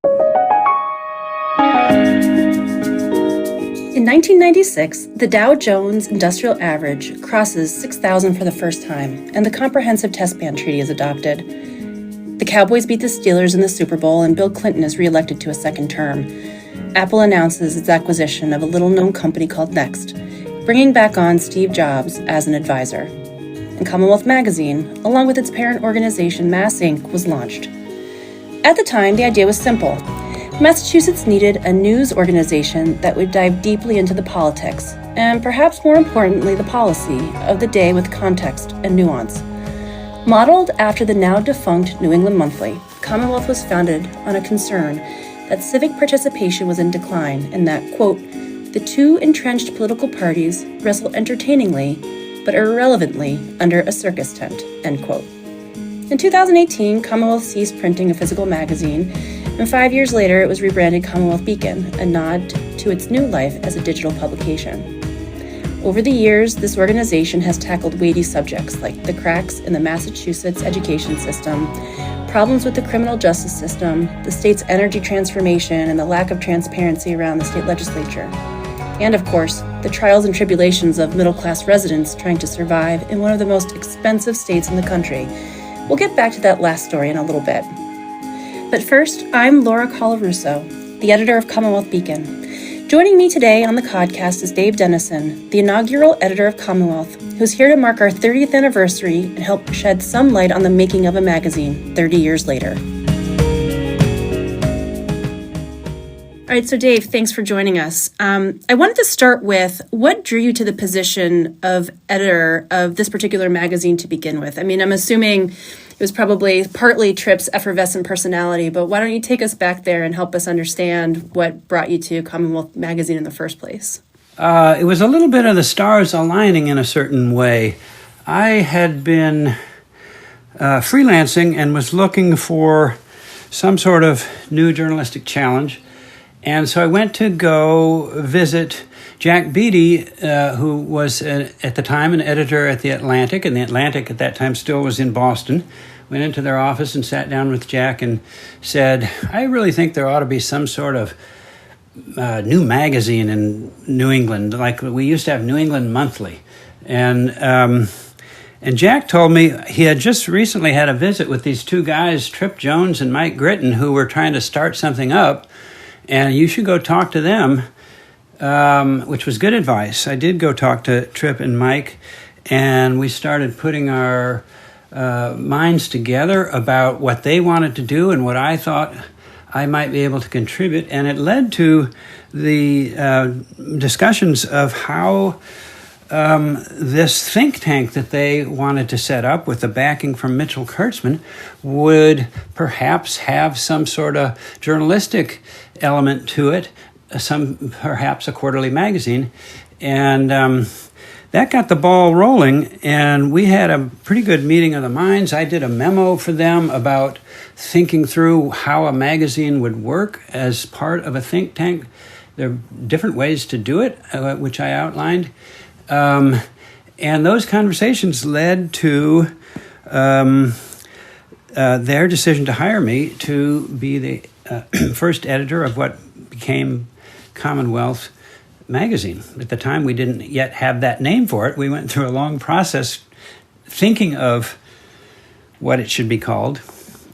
In 1996, the Dow Jones Industrial Average crosses 6,000 for the first time, and the Comprehensive Test Ban Treaty is adopted. The Cowboys beat the Steelers in the Super Bowl, and Bill Clinton is reelected to a second term. Apple announces its acquisition of a little-known company called Next, bringing back on Steve Jobs as an advisor. And CommonWealth Magazine, along with its parent organization Mass Inc., was launched. At the time, the idea was simple. Massachusetts needed a news organization that would dive deeply into the politics, and perhaps more importantly, the policy of the day with context and nuance. Modeled after the now-defunct New England Monthly, CommonWealth was founded on a concern that civic participation was in decline and that, quote, the two entrenched political parties wrestle entertainingly but irrelevantly under a circus tent, end quote. In 2018, CommonWealth ceased printing a physical magazine, and 5 years later it was rebranded CommonWealth Beacon, a nod to its new life as a digital publication. Over the years, this organization has tackled weighty subjects like the cracks in the Massachusetts education system, problems with the criminal justice system, the state's energy transformation, and the lack of transparency around the state legislature. And of course, the trials and tribulations of middle-class residents trying to survive in one of the most expensive states in the country. We'll get back to that last story in a little bit. But first, I'm Laura Colarusso, the editor of CommonWealth Beacon. Joining me today on the podcast is Dave Denison, the inaugural editor of CommonWealth, who's here to mark our 30th anniversary and help shed some light on the making of a magazine 30 years later. All right, so Dave, thanks for joining us. I wanted to start with what drew you to the position of editor of this particular magazine to begin with? I mean, I'm assuming it was probably partly Tripp's effervescent personality, but why don't you take us back there and help us understand what brought you to CommonWealth Magazine in the first place? It was a little bit of the stars aligning in a certain way. I had been freelancing and was looking for some sort of new journalistic challenge. And so I went to go visit Jack Beatty, who was at the time an editor at The Atlantic, and The Atlantic at that time still was in Boston. Went into their office and sat down with Jack and said, I really think there ought to be some sort of new magazine in New England, like we used to have New England Monthly. And Jack told me he had just recently had a visit with these two guys, Tripp Jones and Mike Gritton, who were trying to start something up, and you should go talk to them, which was good advice. I did go talk to Tripp and Mike, and we started putting our minds together about what they wanted to do and what I thought I might be able to contribute. And it led to the discussions of how this think tank that they wanted to set up with the backing from Mitchell Kurtzman would perhaps have some sort of journalistic element to it, perhaps a quarterly magazine. And that got the ball rolling, and we had a pretty good meeting of the minds. I did a memo for them about thinking through how a magazine would work as part of a think tank. There are different ways to do it, which I outlined. And those conversations led to their decision to hire me to be the first editor of what became CommonWealth Magazine. At the time, we didn't yet have that name for it. We went through a long process thinking of what it should be called,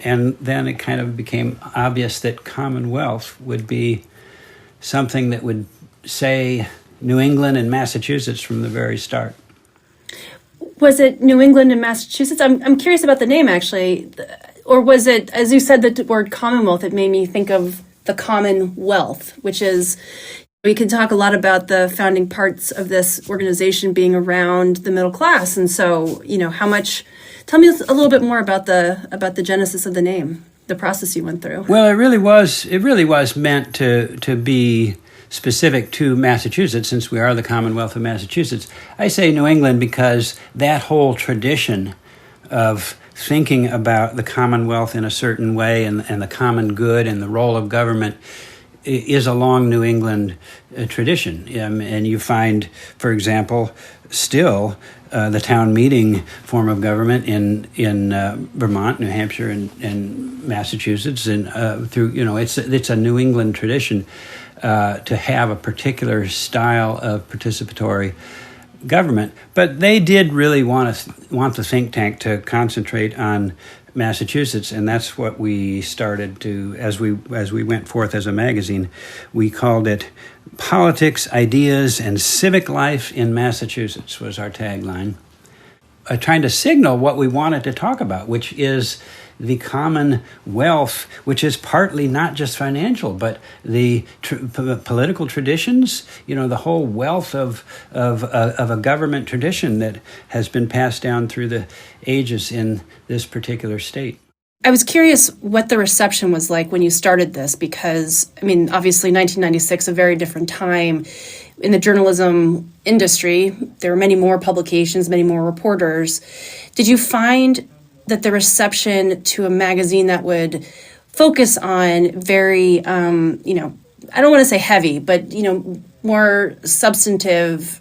and then it kind of became obvious that CommonWealth would be something that would say New England and Massachusetts from the very start. Was it New England and Massachusetts? I'm curious about the name, actually. Or was it, as you said the word Commonwealth, it made me think of the Commonwealth, which is, we can talk a lot about the founding parts of this organization being around the middle class. And so, tell me a little bit more about the genesis of the name, the process you went through. Well, it really was meant to be specific to Massachusetts, since we are the Commonwealth of Massachusetts. I say New England because that whole tradition of thinking about the Commonwealth in a certain way and the common good and the role of government is a long New England tradition. And you find, for example, still the town meeting form of government in Vermont, New Hampshire, and Massachusetts, and through, it's a New England tradition to have a particular style of participatory government. But they did really want the think tank to concentrate on Massachusetts, and that's what we started to, as we went forth as a magazine, we called it Politics, Ideas, and Civic Life in Massachusetts was our tagline. Trying to signal what we wanted to talk about, which is the Commonwealth, which is partly not just financial, but the political traditions, the whole wealth of a government tradition that has been passed down through the ages in this particular state. I was curious what the reception was like when you started this, because, obviously 1996, a very different time in the journalism industry. There were many more publications, many more reporters. Did you find that the reception to a magazine that would focus on very, I don't want to say heavy, but, more substantive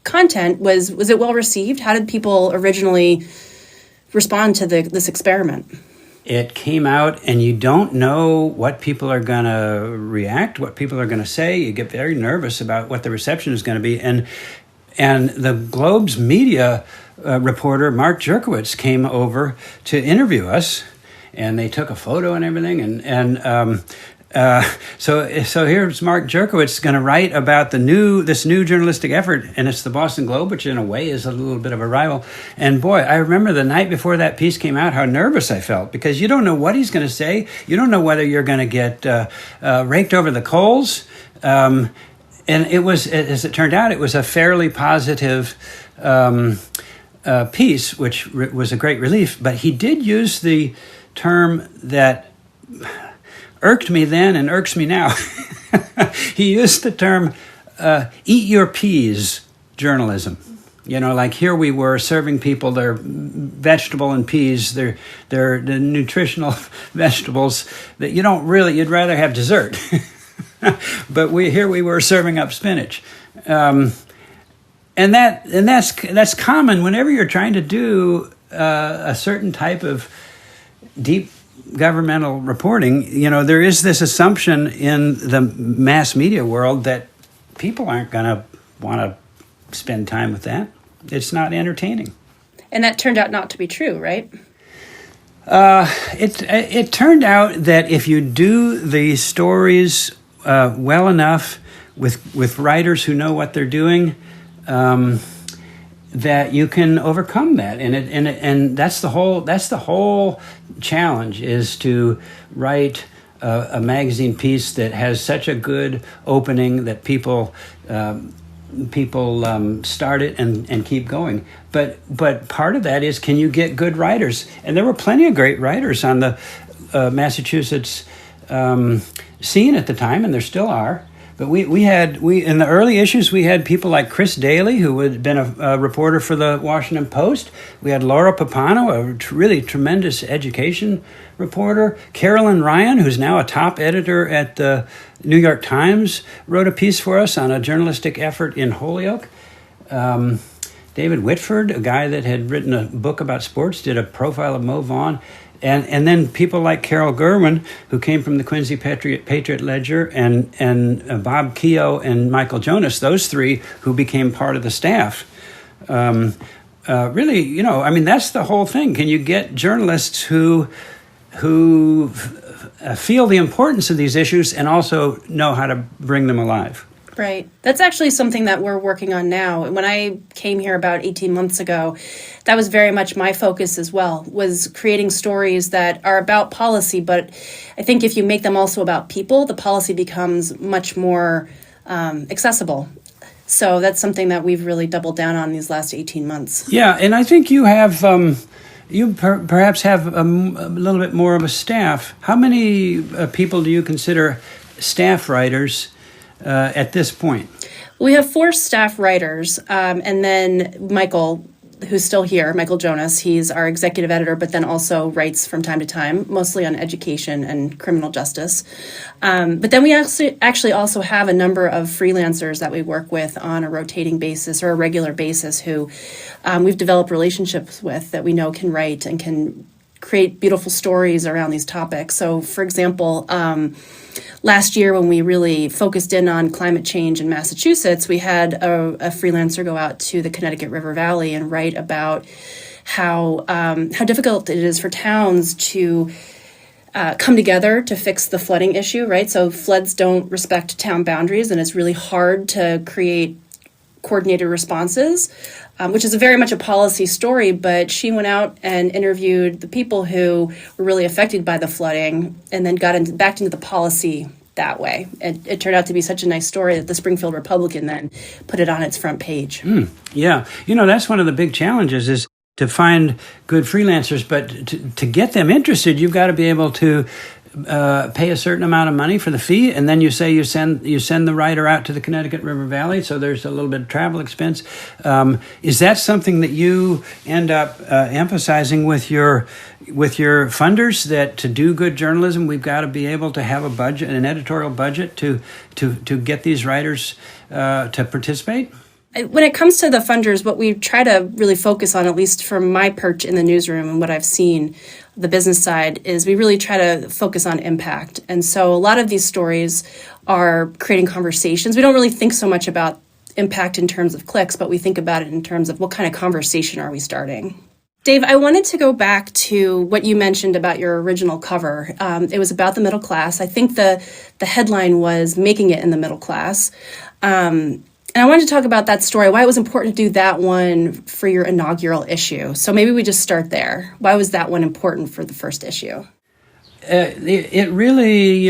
content, was it well received? How did people originally respond to this experiment? It came out, and you don't know what people are going to react, what people are going to say. You get very nervous about what the reception is going to be. And the Globe's media reporter, Mark Jerkowitz, came over to interview us, and they took a photo and everything. So here's Mark Jerkowitz going to write about this new journalistic effort, and it's the Boston Globe, which in a way is a little bit of a rival. And boy, I remember the night before that piece came out, how nervous I felt, because you don't know what he's going to say. You don't know whether you're going to get raked over the coals. And it was, as it turned out, it was a fairly positive piece, which was a great relief. But he did use the term that irked me then and irks me now. He used the term eat your peas journalism. Like here we were serving people their vegetable and peas, they're the nutritional vegetables that you'd rather have dessert. But we were serving up spinach. And that's common whenever you're trying to do a certain type of deep governmental reporting. There is this assumption in the mass media world that people aren't going to want to spend time with that. It's not entertaining. And that turned out not to be true, right? It turned out that if you do the stories well enough with writers who know what they're doing, that you can overcome that, and that's the whole challenge, is to write a magazine piece that has such a good opening that people start it and keep going. But part of that is, can you get good writers? And there were plenty of great writers on the Massachusetts scene at the time, and there still are. But we in the early issues, we had people like Chris Daly, who had been a reporter for the Washington Post. We had Laura Papano, a really tremendous education reporter. Carolyn Ryan, who's now a top editor at the New York Times, wrote a piece for us on a journalistic effort in Holyoke. David Whitford, a guy that had written a book about sports, did a profile of Mo Vaughn. And then people like Carol Gerwin, who came from the Quincy Patriot Ledger, and Bob Keogh and Michael Jonas, those three who became part of the staff. Really, that's the whole thing. Can you get journalists who feel the importance of these issues and also know how to bring them alive? Right. That's actually something that we're working on now. When I came here about 18 months ago, that was very much my focus as well, was creating stories that are about policy. But I think if you make them also about people, the policy becomes much more accessible. So that's something that we've really doubled down on these last 18 months. Yeah, and I think you have, perhaps have a little bit more of a staff. How many people do you consider staff writers at this point? We have 4 staff writers, and then Michael who's still here, Michael Jonas. He's our executive editor, but then also writes from time to time, mostly on education and criminal justice. But then we actually also have a number of freelancers that we work with on a rotating basis or a regular basis who we've developed relationships with that we know can write and can create beautiful stories around these topics. So, for example, last year when we really focused in on climate change in Massachusetts, we had a freelancer go out to the Connecticut River Valley and write about how difficult it is for towns to come together to fix the flooding issue, right? So floods don't respect town boundaries, and it's really hard to create coordinated responses, which is very much a policy story, but she went out and interviewed the people who were really affected by the flooding and then got back into the policy that way. It turned out to be such a nice story that the Springfield Republican then put it on its front page. Yeah. That's one of the big challenges is to find good freelancers, but to get them interested, you've got to be able to pay a certain amount of money for the fee, and then you say you send the writer out to the Connecticut River Valley, so there's a little bit of travel expense. Is that something that you end up emphasizing with your funders, that to do good journalism, we've got to be able to have a budget, an editorial budget to get these writers to participate? When it comes to the funders, what we try to really focus on, at least from my perch in the newsroom and what I've seen, the business side, is we really try to focus on impact. And so a lot of these stories are creating conversations. We don't really think so much about impact in terms of clicks, but we think about it in terms of what kind of conversation are we starting. Dave, I wanted to go back to what you mentioned about your original cover. It was about the middle class. I think the headline was "Making It in the Middle Class." And I wanted to talk about that story, why it was important to do that one for your inaugural issue. So maybe we just start there. Why was that one important for the first issue? It really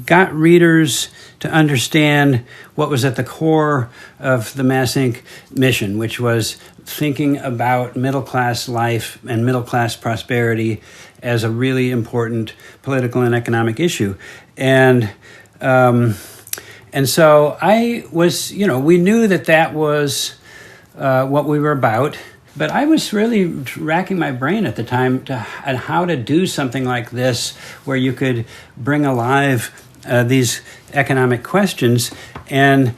got readers to understand what was at the core of the Mass Inc. mission, which was thinking about middle-class life and middle-class prosperity as a really important political and economic issue. And so I was, we knew that was what we were about, but I was really racking my brain at the time on how to do something like this, where you could bring alive these economic questions. And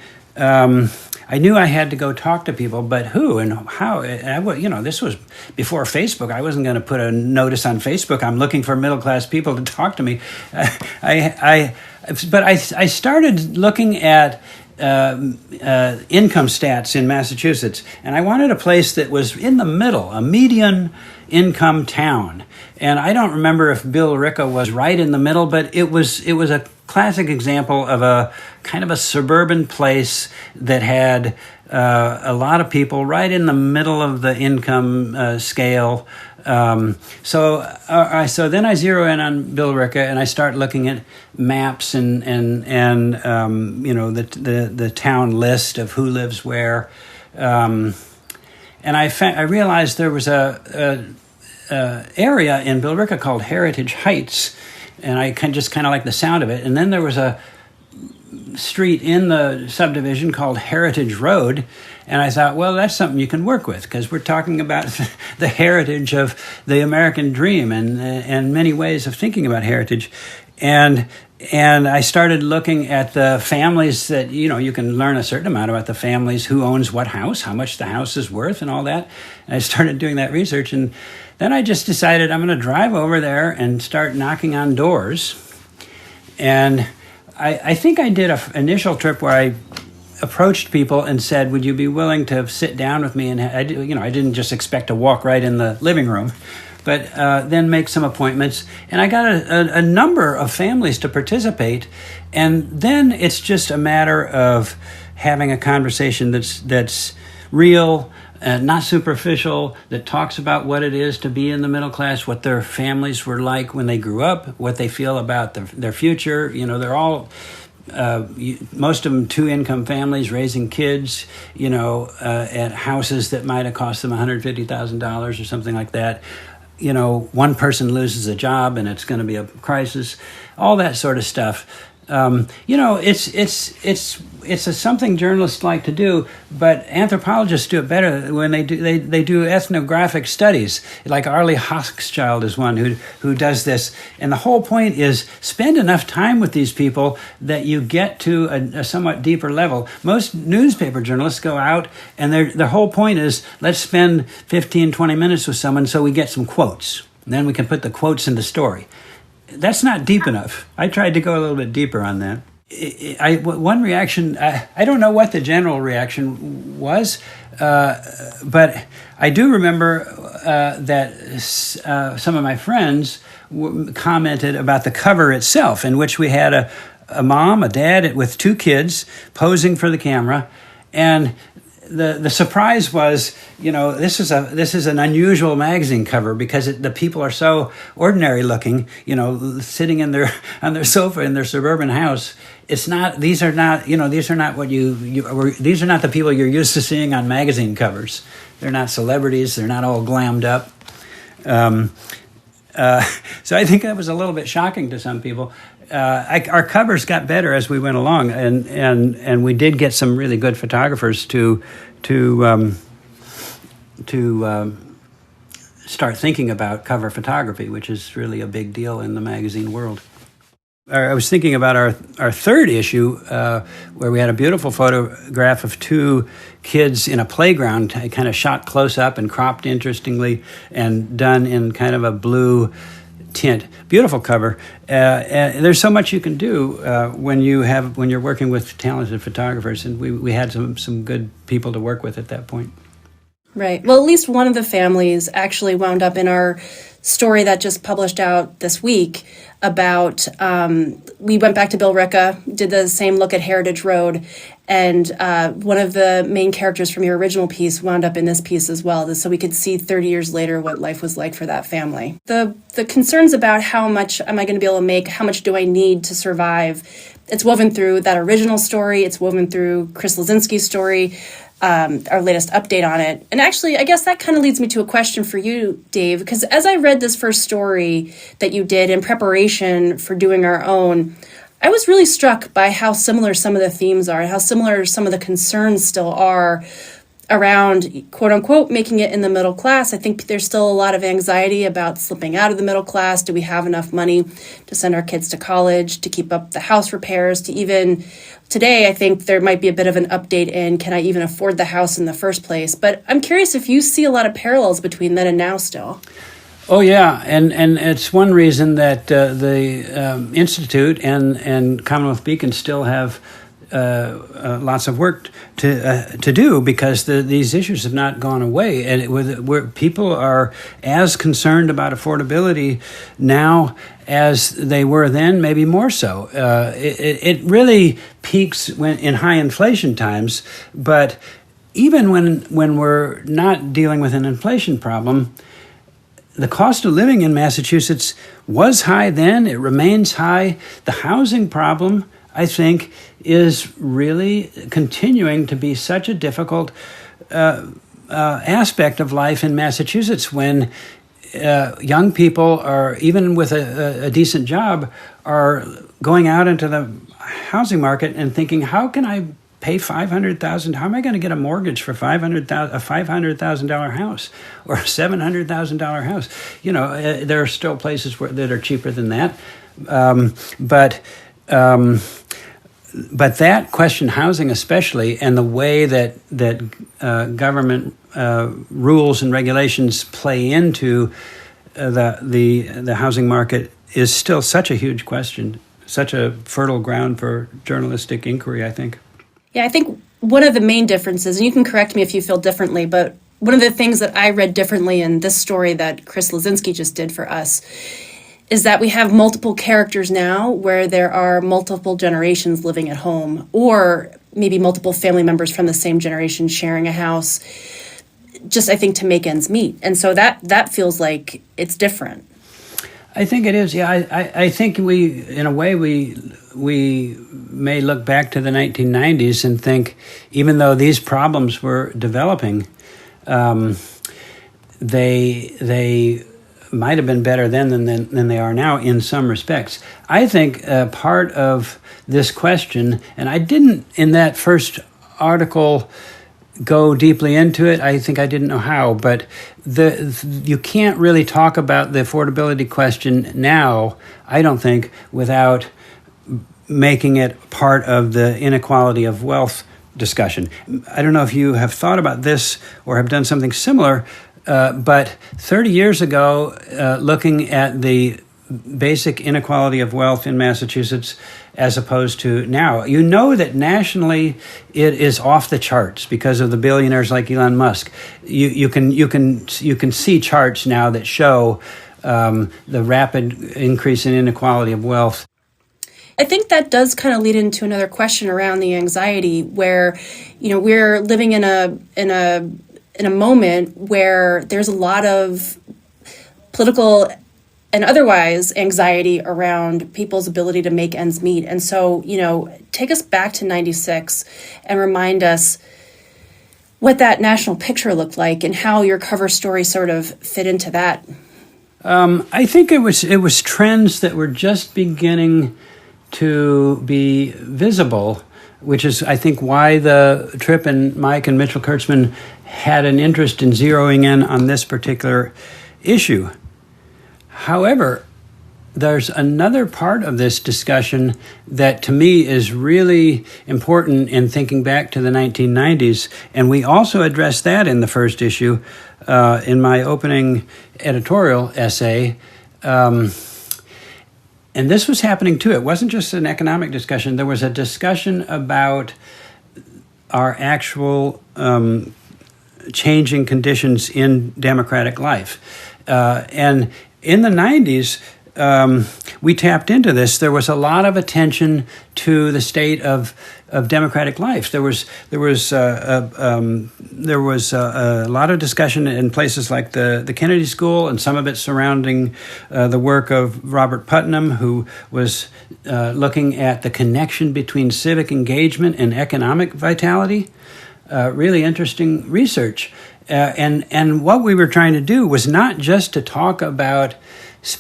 I knew I had to go talk to people, but who and how? This was before Facebook. I wasn't going to put a notice on Facebook, "I'm looking for middle-class people to talk to me." But I started looking at income stats in Massachusetts, and I wanted a place that was in the middle, a median income town. And I don't remember if Billerica was right in the middle, but it was a classic example of a kind of a suburban place that had a lot of people right in the middle of the income scale. So then I zero in on Billerica, and I start looking at maps and the town list of who lives where, and I realized there was a area in Billerica called Heritage Heights, and I just kind of like the sound of it. And then there was a street in the subdivision called Heritage Road, and I thought, well, that's something you can work with, because we're talking about the heritage of the American dream and many ways of thinking about heritage. And I started looking at the families that, you can learn a certain amount about the families, who owns what house, how much the house is worth, and all that. And I started doing that research, and then I just decided I'm going to drive over there and start knocking on doors. And I think I did an initial trip where I approached people and said, "Would you be willing to sit down with me?" And I didn't just expect to walk right in the living room, but then make some appointments. And I got a number of families to participate. And then it's just a matter of having a conversation that's real, not superficial, that talks about what it is to be in the middle class, what their families were like when they grew up, what they feel about their future. They're all, most of them, two-income families raising kids, at houses that might have cost them $150,000 or something like that. One person loses a job and it's going to be a crisis, all that sort of stuff. It's something journalists like to do, but anthropologists do it better when they do ethnographic studies. Like Arlie Hochschild is one who does this, and the whole point is spend enough time with these people that you get to a somewhat deeper level. Most newspaper journalists go out, and their whole point is let's spend 15, 20 minutes with someone so we get some quotes, and then we can put the quotes in the story. That's not deep enough. I tried to go a little bit deeper on that. One reaction, I don't know what the general reaction was, but I do remember that some of my friends commented about the cover itself, in which we had a mom, a dad with two kids posing for the camera, and the surprise was, this is an unusual magazine cover because the people are so ordinary looking, sitting on their sofa in their suburban house. These are not the people you're used to seeing on magazine covers. They're not celebrities. They're not all glammed up. So I think that was a little bit shocking to some people. Our covers got better as we went along, and we did get some really good photographers to start thinking about cover photography, which is really a big deal in the magazine world. I was thinking about our third issue, where we had a beautiful photograph of two kids in a playground, kind of shot close up and cropped interestingly, and done in kind of a blue tint. Beautiful cover. There's so much you can do when you're working with talented photographers, and we had some good people to work with at that point. Right. Well, at least one of the families actually wound up in our story that just published out this week about, we went back to Billerica, did the same look at Heritage Road, and one of the main characters from your original piece wound up in this piece as well, so we could see 30 years later what life was like for that family. The concerns about how much am I going to be able to make, how much do I need to survive, it's woven through that original story, it's woven through Chris Lazinski's story, our latest update on it. And actually, I guess that kind of leads me to a question for you, Dave, because as I read this first story that you did in preparation for doing our own, I was really struck by how similar some of the themes are, how similar some of the concerns still are around, quote unquote, making it in the middle class. I think there's still a lot of anxiety about slipping out of the middle class. Do we have enough money to send our kids to college, to keep up the house repairs, to even today, I think there might be a bit of an update in, can I even afford the house in the first place? But I'm curious if you see a lot of parallels between then and now still. Oh, yeah, and it's one reason that the Institute and CommonWealth Beacon still have lots of work to do, because these issues have not gone away, and where people are as concerned about affordability now as they were then, maybe more so. It really peaks in high inflation times, but even when we're not dealing with an inflation problem, the cost of living in Massachusetts was high then, it remains high. The housing problem, I think, is really continuing to be such a difficult aspect of life in Massachusetts, when young people are, even with a decent job, are going out into the housing market and thinking, how can I pay $500,000? How am I going to get a mortgage for a $500,000 house or a $700,000 house? There are still places that are cheaper than that, but that question, housing especially, and the way that government rules and regulations play into the housing market is still such a huge question, such a fertile ground for journalistic inquiry, I think. Yeah, I think one of the main differences, and you can correct me if you feel differently, but one of the things that I read differently in this story that Chris Lazinski just did for us is that we have multiple characters now where there are multiple generations living at home, or maybe multiple family members from the same generation sharing a house, just I think to make ends meet. And so that feels like it's different. I think it is. Yeah, I think we may look back to the 1990s and think, even though these problems were developing, they might have been better then than they are now in some respects. I think part of this question, and I didn't in that first article go deeply into it. I think I didn't know how, but you can't really talk about the affordability question now, I don't think, without making it part of the inequality of wealth discussion. I don't know if you have thought about this or have done something similar, but 30 years ago, looking at the basic inequality of wealth in Massachusetts as opposed to now, you know that nationally it is off the charts because of the billionaires like Elon Musk. You can see charts now that show the rapid increase in inequality of wealth. I think that does kind of lead into another question around the anxiety, where, we're living in a moment where there's a lot of political and otherwise anxiety around people's ability to make ends meet. And so, take us back to 96 and remind us what that national picture looked like and how your cover story sort of fit into that. I think it was trends that were just beginning to be visible, which is, I think, why the Tripp and Mike and Mitchell Kurtzman had an interest in zeroing in on this particular issue. However, there's another part of this discussion that to me is really important in thinking back to the 1990s, and we also addressed that in the first issue in my opening editorial essay. And this was happening too. It wasn't just an economic discussion. There was a discussion about our actual changing conditions in democratic life. And in the 90s, we tapped into this. There was a lot of attention to the state of democratic life. There was a lot of discussion in places like the Kennedy School, and some of it surrounding the work of Robert Putnam, who was looking at the connection between civic engagement and economic vitality. Really interesting research. And what we were trying to do was not just to talk about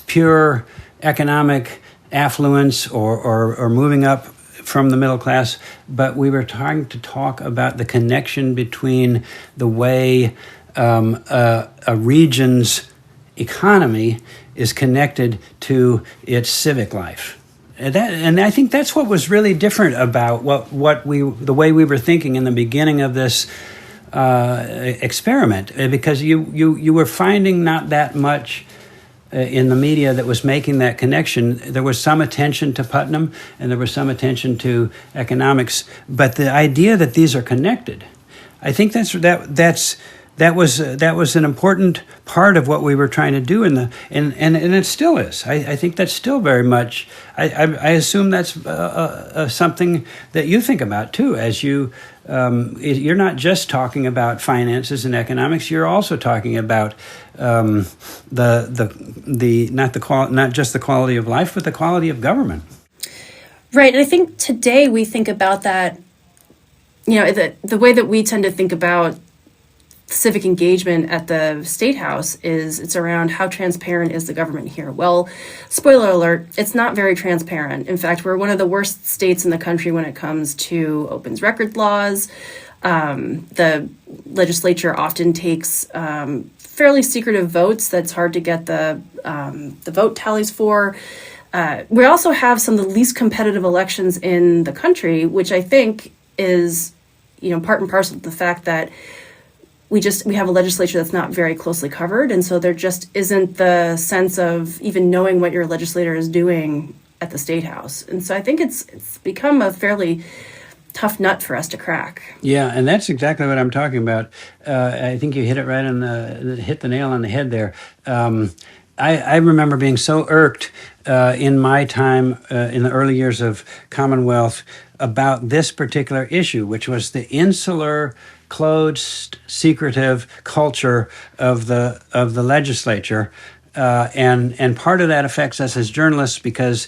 pure economic affluence or moving up from the middle class, but we were trying to talk about the connection between the way a region's economy is connected to its civic life. And I think that's what was really different about the way we were thinking in the beginning of this experiment, because you were finding not that much in the media that was making that connection. There was some attention to Putnam and there was some attention to economics, but the idea that these are connected, I think that was an important part of what we were trying to do and it still is. I think that's still very much. I assume that's something that you think about too, as you're not just talking about finances and economics. You're also talking about not just the quality of life, but the quality of government. Right, and I think today we think about that. The way that we tend to think about civic engagement at the State House is it's around how transparent is the government here. Well, spoiler alert, it's not very transparent. In fact, we're one of the worst states in the country when it comes to opens record laws. The legislature often takes fairly secretive votes that's hard to get the vote tallies for. We also have some of the least competitive elections in the country, which I think is, part and parcel of the fact that we have a legislature that's not very closely covered, and so there just isn't the sense of even knowing what your legislator is doing at the State House. And so I think it's become a fairly tough nut for us to crack. Yeah, and that's exactly what I'm talking about. I think you hit it right hit the nail on the head there. I remember being so irked in my time in the early years of Commonwealth about this particular issue, which was the insular, closed, secretive culture of the legislature, and part of that affects us as journalists because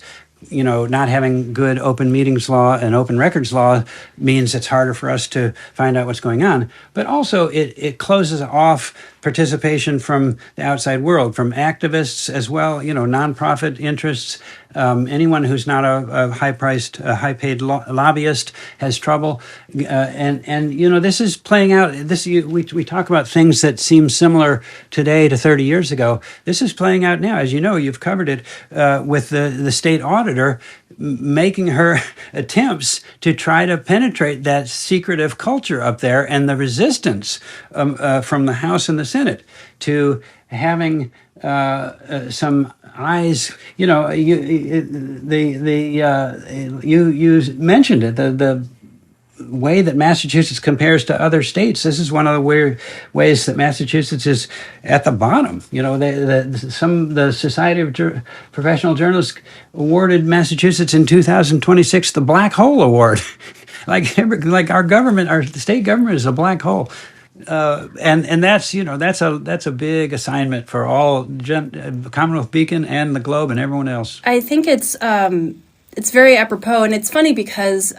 not having good open meetings law and open records law means it's harder for us to find out what's going on. But also it closes off participation from the outside world, from activists as well, nonprofit interests. Anyone who's not a high-paid lobbyist has trouble, and this is playing out. We talk about things that seem similar today to 30 years ago. This is playing out now, as you know. You've covered it with the state auditor making her attempts to try to penetrate that secretive culture up there, and the resistance from the House and the Senate to having some eyes. You mentioned it. The way that Massachusetts compares to other states. This is one of the weird ways that Massachusetts is at the bottom. The Society of Professional Journalists awarded Massachusetts in 2026 the Black Hole Award. like our government, our state government is a black hole. And that's a big assignment for all CommonWealth Beacon and the Globe and everyone else. I think it's very apropos, and it's funny because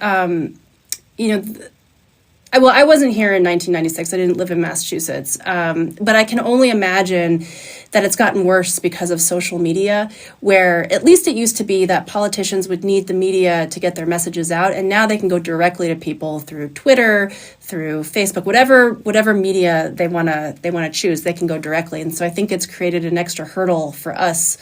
I wasn't here in 1996. I didn't live in Massachusetts, but I can only imagine that it's gotten worse because of social media, where at least it used to be that politicians would need the media to get their messages out, and now they can go directly to people through Twitter, through Facebook, whatever media they want to choose, they can go directly. And so I think it's created an extra hurdle for us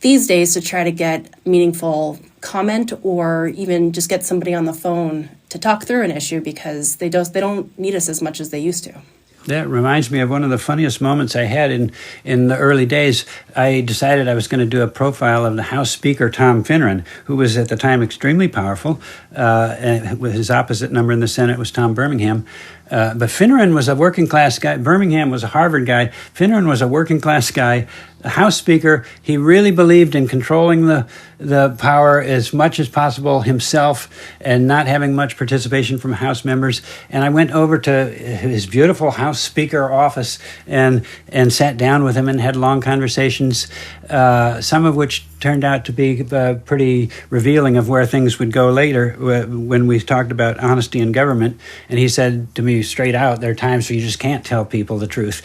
these days to try to get meaningful comment or even just get somebody on the phone to talk through an issue, because they don't need us as much as they used to. That reminds me of one of the funniest moments I had in the early days. I decided I was going to do a profile of the House Speaker, Tom Finneran, who was at the time extremely powerful. And his opposite number in the Senate was Tom Birmingham. But Finneran was a working class guy. Birmingham was a Harvard guy. Finneran was a working class guy. The House Speaker, he really believed in controlling the power as much as possible himself and not having much participation from House members. And I went over to his beautiful House Speaker office and sat down with him and had long conversations, some of which turned out to be pretty revealing of where things would go later when we talked about honesty in government. And he said to me straight out, there are times where you just can't tell people the truth,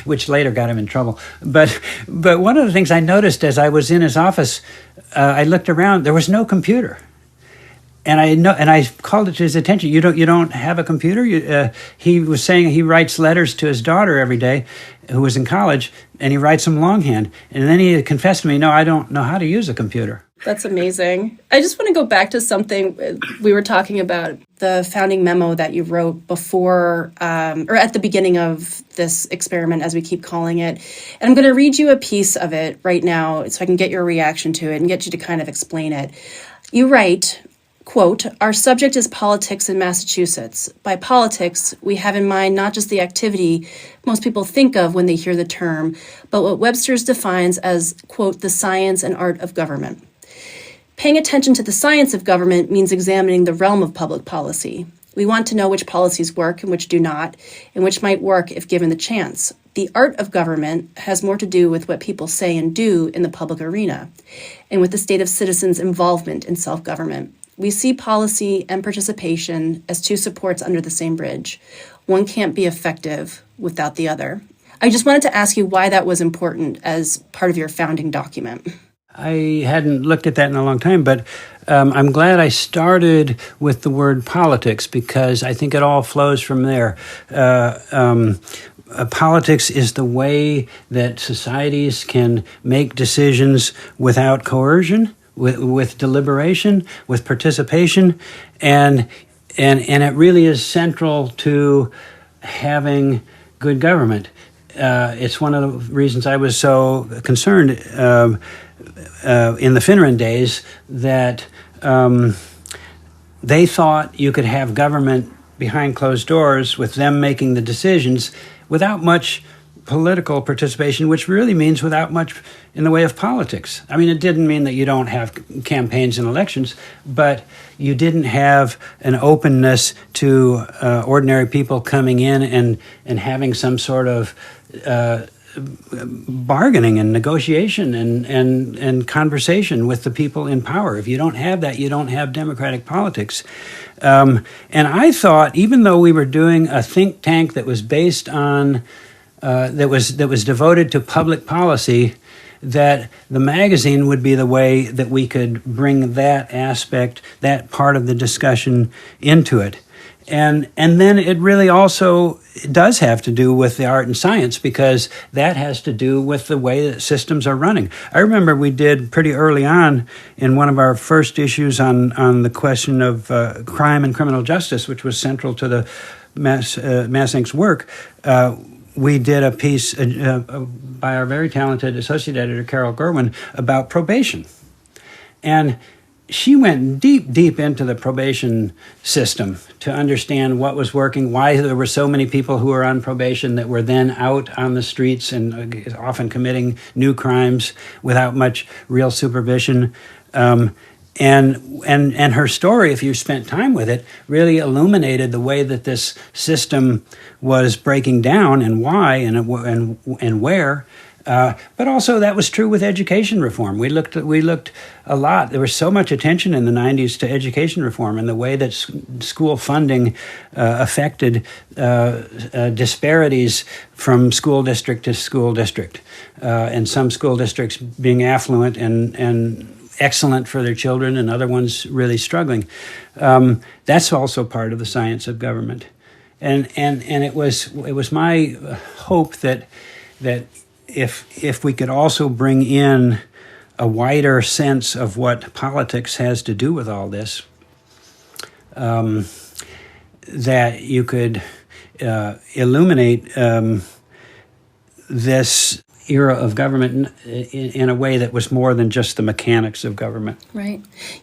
which later got him in trouble. But one of the things I noticed as I was in his office, I looked around, there was no computer. And I called it to his attention. You don't have a computer? He was saying he writes letters to his daughter every day, who was in college, and he writes them longhand. And then he confessed to me, no, I don't know how to use a computer. That's amazing. I just want to go back to something we were talking about, the founding memo that you wrote before, or at the beginning of this experiment, as we keep calling it. And I'm going to read you a piece of it right now so I can get your reaction to it and get you to kind of explain it. You write, quote, "Our subject is politics in Massachusetts. By politics, we have in mind not just the activity most people think of when they hear the term, but what Webster's defines as, quote, the science and art of government. Paying attention to the science of government means examining the realm of public policy. We want to know which policies work and which do not, and which might work if given the chance. The art of government has more to do with what people say and do in the public arena, and with the state of citizens' involvement in self-government. We see policy and participation as two supports under the same bridge. One can't be effective without the other." I just wanted to ask you why that was important as part of your founding document. I hadn't looked at that in a long time, but I'm glad I started with the word politics, because I think it all flows from there. Politics is the way that societies can make decisions without coercion, with deliberation, with participation, and it really is central to having good government. It's one of the reasons I was so concerned in the Finneran days that they thought you could have government behind closed doors with them making the decisions without much political participation, which really means without much in the way of politics. I mean, it didn't mean that you don't have campaigns and elections, but you didn't have an openness to ordinary people coming in and having some sort of bargaining and negotiation and conversation with the people in power. If you don't have that, you don't have democratic politics. And I thought, even though we were doing a think tank that was based on that was devoted to public policy, that the magazine would be the way that we could bring that aspect, that part of the discussion into it. And then it really also does have to do with the art and science, because that has to do with the way that systems are running. I remember we did pretty early on in one of our first issues on the question of crime and criminal justice, which was central to the Mass Inc.'s work. We did a piece by our very talented associate editor, Carol Gerwin, about probation. And she went deep into the probation system to understand what was working, why there were so many people who were on probation that were then out on the streets and often committing new crimes without much real supervision. And her story, if you spent time with it, really illuminated the way that this system was breaking down and why and where. But also that was true with education reform. We looked a lot. There was so much attention in the 90s to education reform and the way that school funding affected disparities from school district to school district, and some school districts being affluent and excellent for their children, and other ones really struggling. That's also part of the science of government, and it was my hope that if we could also bring in a wider sense of what politics has to do with all this, that you could illuminate this era of government in a way that was more than just the mechanics of government. Right.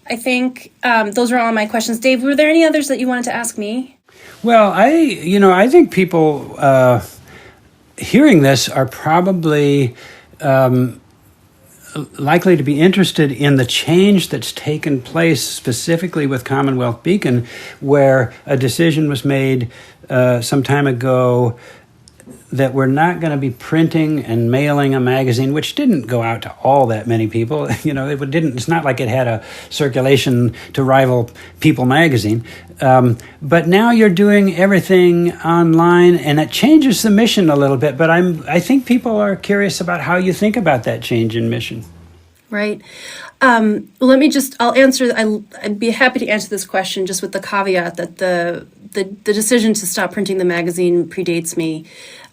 I think those are all my questions. Dave, were there any others that you wanted to ask me? Well, I think people hearing this are probably likely to be interested in the change that's taken place specifically with CommonWealth Beacon, where a decision was made some time ago that we're not going to be printing and mailing a magazine, which didn't go out to all that many people. It's not like it had a circulation to rival People magazine. But now you're doing everything online, and it changes the mission a little bit. But I think people are curious about how you think about that change in mission. Right. Well, I'll answer. I'd be happy to answer this question just with the caveat that the decision to stop printing the magazine predates me.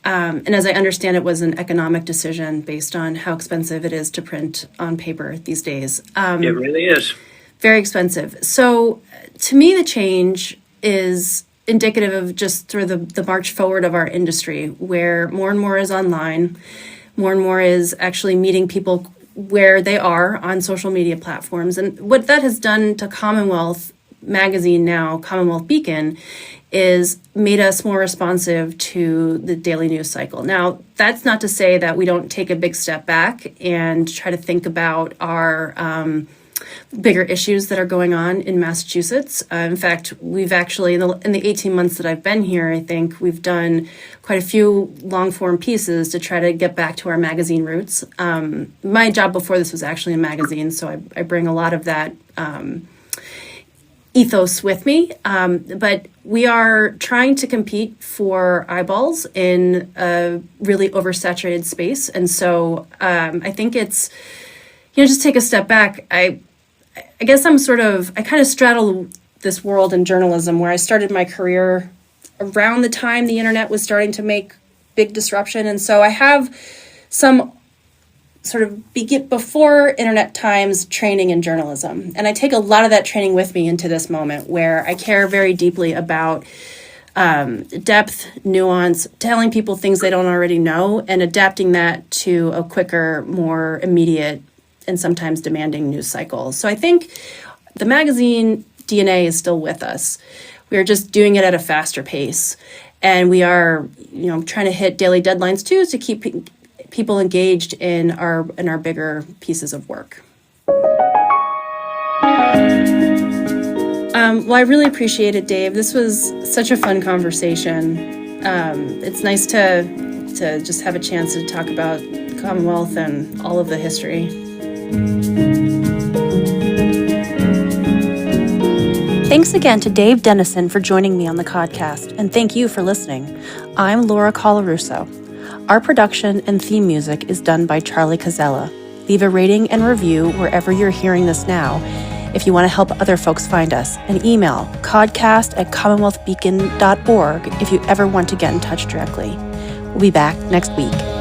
And as I understand, it was an economic decision based on how expensive it is to print on paper these days. It really is. Very expensive. So to me, the change is indicative of just sort of the march forward of our industry, where more and more is online, more and more is actually meeting people where they are on social media platforms. And what that has done to CommonWealth Magazine, now CommonWealth Beacon, is made us more responsive to the daily news cycle. Now, that's not to say that we don't take a big step back and try to think about our bigger issues that are going on in Massachusetts. In fact, we've actually, in the 18 months that I've been here, I think we've done quite a few long-form pieces to try to get back to our magazine roots. My job before this was actually a magazine, so I bring a lot of that ethos with me, but we are trying to compete for eyeballs in a really oversaturated space. And so I think it's, just take a step back. I guess I kind of straddle this world in journalism, where I started my career around the time the internet was starting to make big disruption. And so I have some sort of before internet times training in journalism. And I take a lot of that training with me into this moment, where I care very deeply about depth, nuance, telling people things they don't already know, and adapting that to a quicker, more immediate, and sometimes demanding news cycle. So I think the magazine DNA is still with us. We are just doing it at a faster pace. And we are, trying to hit daily deadlines too, to keep people engaged in our bigger pieces of work. Well, I really appreciate it, Dave. This was such a fun conversation. It's nice to just have a chance to talk about Commonwealth and all of the history. Thanks again to Dave Denison for joining me on the podcast, and thank you for listening. I'm Laura Colarusso. Our production and theme music is done by Charlie Cazella. Leave a rating and review wherever you're hearing this now if you want to help other folks find us, and email codcast@commonwealthbeacon.org if you ever want to get in touch directly. We'll be back next week.